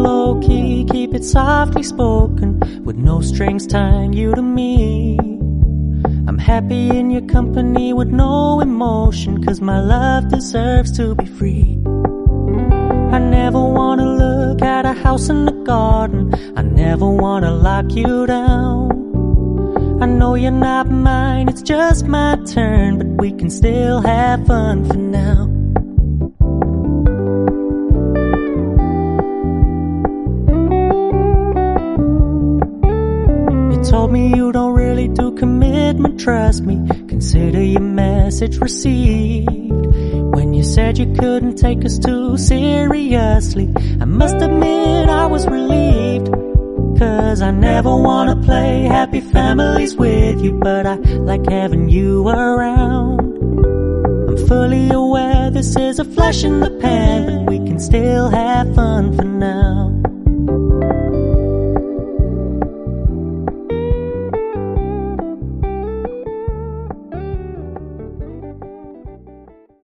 low-key, keep it softly spoken, with no strings tying you to me. I'm happy in your company with no emotion, 'cause my love deserves to be free. I never wanna look at a house in the garden, I never wanna lock you down. I know you're not mine, it's just my turn, but we can still have fun for now. You told me you don't really do commitment, trust me, consider your message received. When you said you couldn't take us too seriously, I must admit I was relieved. 'Cause I never wanna play happy families with you, but I like having you around. I'm fully aware this is a flash in the pan, but we can still have fun for now.